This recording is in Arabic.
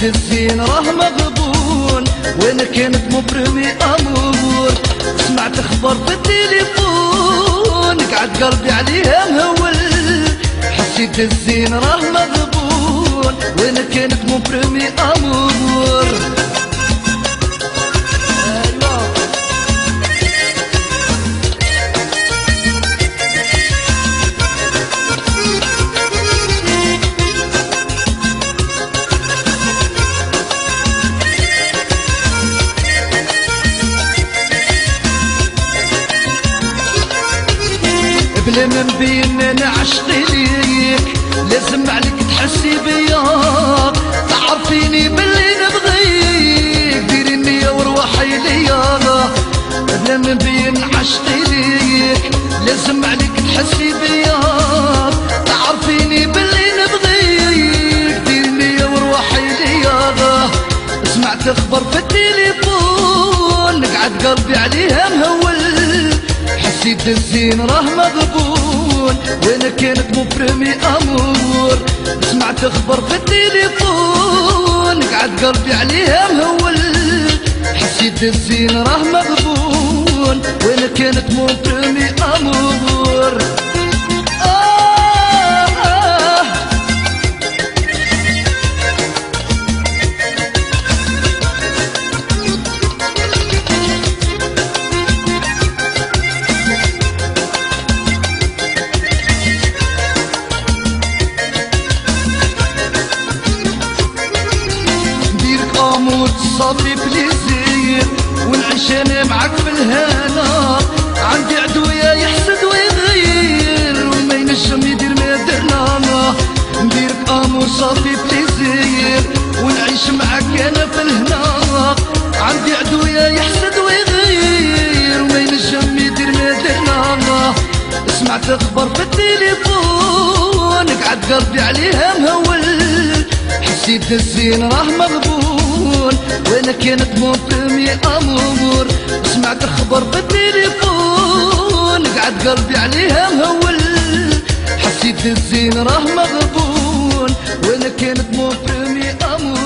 حسيت الزين راه مغبون وانا كانت مبرمي امور. سمعت خبر في التليفون قعد قلبي عليها مهول. حسيت الزين راه مغبون وانا كانت مبرمي امور. بلا ما نبين انا عشت ليك لازم عليك تحسي بيا. تعرفيني باللي نبغيك ديري النية وروحي ليا. بلا ما نبين عشت ليك لازم عليك تحسي بيا. تعرفيني باللي نبغيك ديري النية وروحي ليا. سمعت خبر في التليفون قعد قلبي عليها مهول. حسيت الزين راه مغبون وانا كانت مبرمي امور. سمعت خبر في التليفون قعد قلبي عليها مهول. حسيت الزين راه مغبون وانا كانت مبرمي امور. صافي بليزير ونعيش انا معاك في الهنا. عندي عدوية يحسد ويغير وما ينجم يدير ما درنا. نديرك امور صافي بليزير ونعيش معاك انا في الهنا. عندي عدوية يحسد ويغير وما ينجم يدير ما درنا. سمعت خبر في التليفون قعد قلبي عليها مهول. حسيت الزين راه مغبون وانا كانت مبرمي امور. سمعت خبر بالتليفون قعد قلبي عليها مهول. حسيت الزين راه مغبون وانا كانت مبرمي امور.